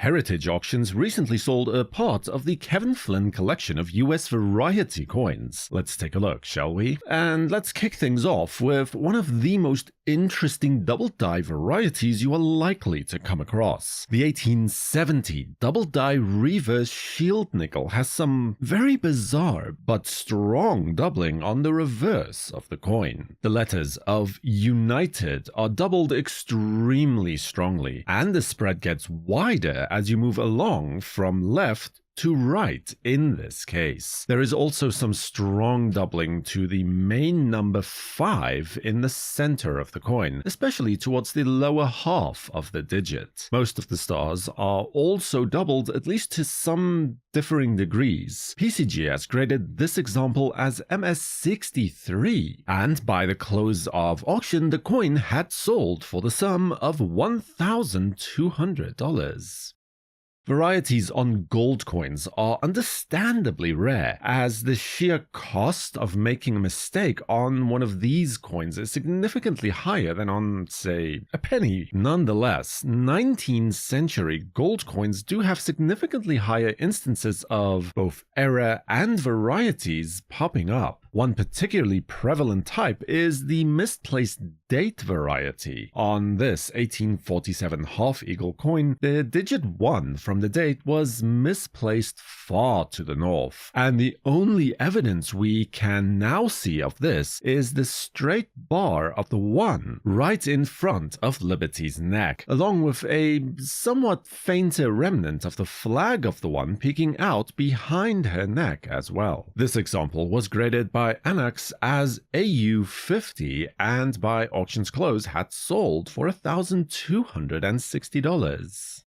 Heritage Auctions recently sold a part of the Kevin Flynn collection of US variety coins. Let's take a look, shall we? And let's kick things off with one of the most interesting double die varieties you are likely to come across. The 1870 double die reverse shield nickel has some very bizarre but strong doubling on the reverse of the coin. The letters of United are doubled extremely strongly, and the spread gets wider as you move along from left to right in this case. There is also some strong doubling to the main number 5 in the center of the coin, especially towards the lower half of the digit. Most of the stars are also doubled, at least to some differing degrees. PCGS graded this example as MS63, and by the close of auction, the coin had sold for the sum of $1,200. Varieties on gold coins are understandably rare, as the sheer cost of making a mistake on one of these coins is significantly higher than on, say, a penny. Nonetheless, 19th century gold coins do have significantly higher instances of both error and varieties popping up. One particularly prevalent type is the Misplaced Date variety. On this 1847 half-eagle coin, the digit 1 from the date was misplaced far to the north, and the only evidence we can now see of this is the straight bar of the 1 right in front of Liberty's neck, along with a somewhat fainter remnant of the flag of the 1 peeking out behind her neck as well. This example was graded by Anax as AU50 and by auction's close had sold for $1,260.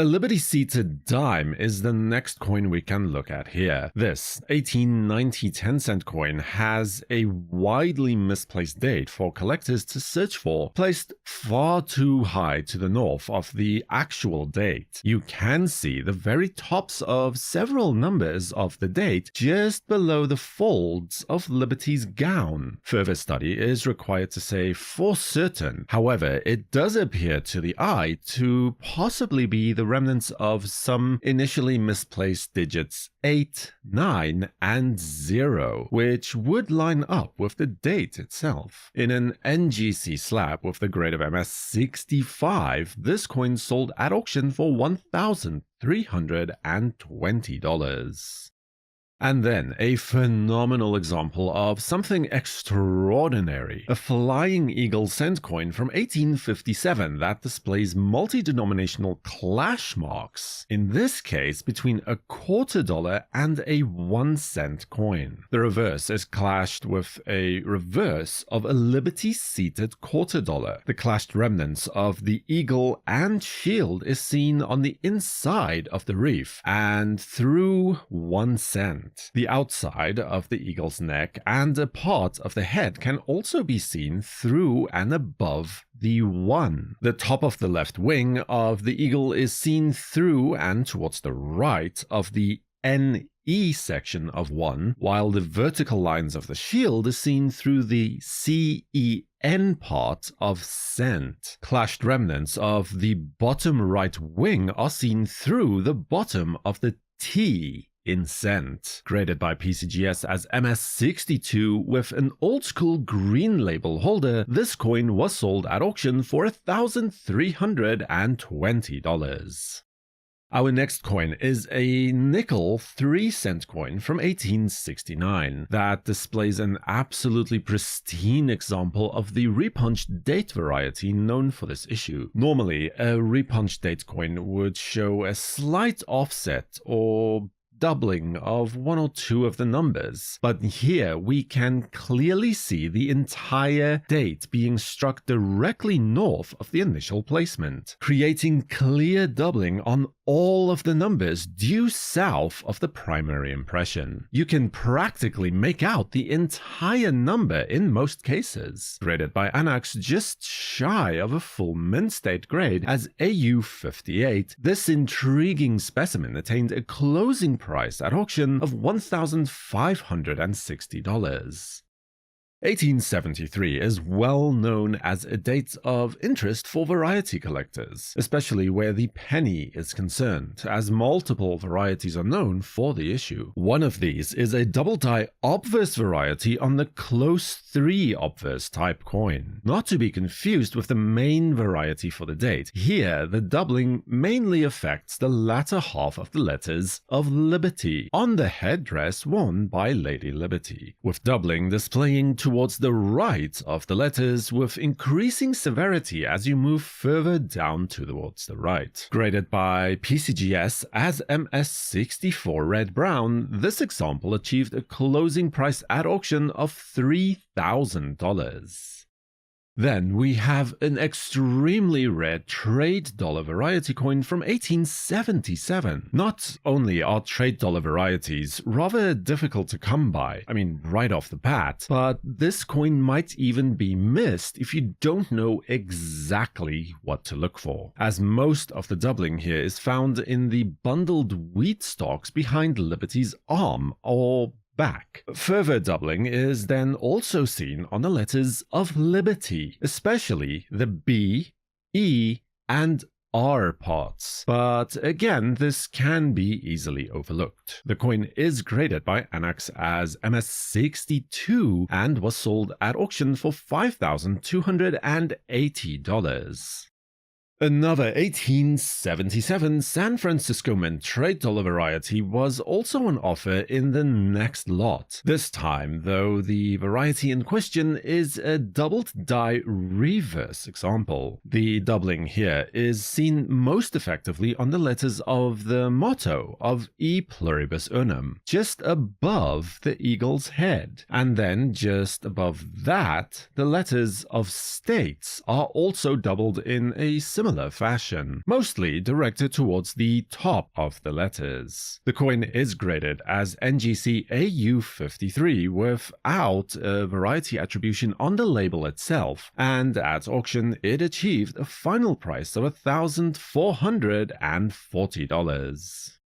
A Liberty-seated dime is the next coin we can look at here. This 1890 10-cent coin has a widely misplaced date for collectors to search for, placed far too high to the north of the actual date. You can see the very tops of several numbers of the date just below the folds of Liberty's gown. Further study is required to say for certain. However, it does appear to the eye to possibly be the remnants of some initially misplaced digits 8, 9, and 0, which would line up with the date itself. In an NGC slab with the grade of MS65, this coin sold at auction for $1,320. And then a phenomenal example of something extraordinary, a Flying Eagle cent coin from 1857 that displays multi-denominational clash marks, in this case between a $0.25 and a 1-cent coin. The reverse is clashed with a reverse of a Liberty-seated $0.25. The clashed remnants of the eagle and shield is seen on the inside of the reef and through 1 cent. The outside of the eagle's neck and a part of the head can also be seen through and above the 1. The top of the left wing of the eagle is seen through and towards the right of the NE section of 1, while the vertical lines of the shield is seen through the CEN part of cent. Clashed remnants of the bottom right wing are seen through the bottom of the T in cent. Graded by PCGS as MS62 with an old-school green label holder, this coin was sold at auction for $1,320. Our next coin is a nickel 3-cent coin from 1869 that displays an absolutely pristine example of the repunched date variety known for this issue. Normally, a repunched date coin would show a slight offset or doubling of 1 or 2 of the numbers, but here we can clearly see the entire date being struck directly north of the initial placement, creating clear doubling on all of the numbers due south of the primary impression. You can practically make out the entire number in most cases. Graded by Anax just shy of a full mint state grade as AU58, this intriguing specimen attained a closing price at auction of $1,560. 1873 is well known as a date of interest for variety collectors, especially where the penny is concerned, as multiple varieties are known for the issue. One of these is a double-die obverse variety on the close 3 obverse type coin, not to be confused with the main variety for the date. Here, the doubling mainly affects the latter half of the letters of Liberty on the headdress worn by Lady Liberty, with doubling displaying towards the right of the letters with increasing severity as you move further down towards the right. Graded by PCGS as MS64 red-brown, this example achieved a closing price at auction of $3,000. Then we have an extremely rare trade dollar variety coin from 1877. Not only are trade dollar varieties rather difficult to come by, right off the bat, but this coin might even be missed if you don't know exactly what to look for, as most of the doubling here is found in the bundled wheat stalks behind Liberty's arm or back. Further doubling is then also seen on the letters of Liberty, especially the B, E, and R parts, but again, this can be easily overlooked. The coin is graded by Anax as MS62 and was sold at auction for $5,280. Another 1877 San Francisco Mint trade dollar variety was also on offer in the next lot. This time, though, the variety in question is a doubled die reverse example. The doubling here is seen most effectively on the letters of the motto of E Pluribus Unum, just above the eagle's head. And then just above that, the letters of states are also doubled in a similar fashion, mostly directed towards the top of the letters. The coin is graded as NGC AU53 without a variety attribution on the label itself, and at auction it achieved a final price of $1,440.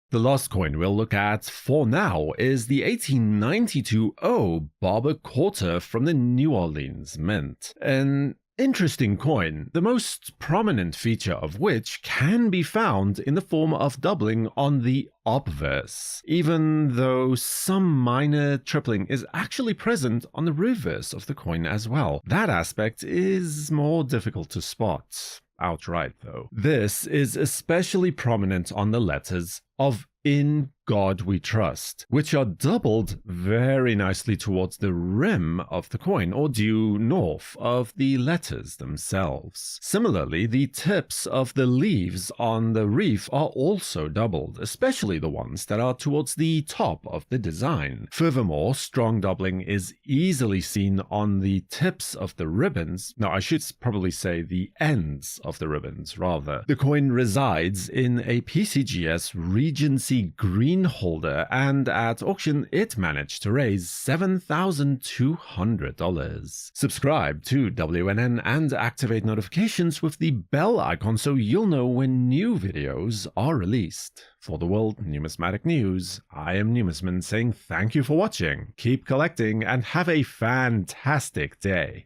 The last coin we'll look at for now is the 1892 O Barber Quater from the New Orleans Mint. An interesting coin, the most prominent feature of which can be found in the form of doubling on the obverse, even though some minor tripling is actually present on the reverse of the coin as well. That aspect is more difficult to spot outright though. This is especially prominent on the letters of In God We Trust, which are doubled very nicely towards the rim of the coin or due north of the letters themselves. Similarly, the tips of the leaves on the reef are also doubled, especially the ones that are towards the top of the design. Furthermore, strong doubling is easily seen on the tips of the ribbons. No, I should probably say the ends of the ribbons, rather. The coin resides in a PCGS Regency green holder, and at auction it managed to raise $7,200. Subscribe to WNN and activate notifications with the bell icon so you'll know when new videos are released. For the World Numismatic News, I am Numisman saying thank you for watching, keep collecting, and have a fantastic day.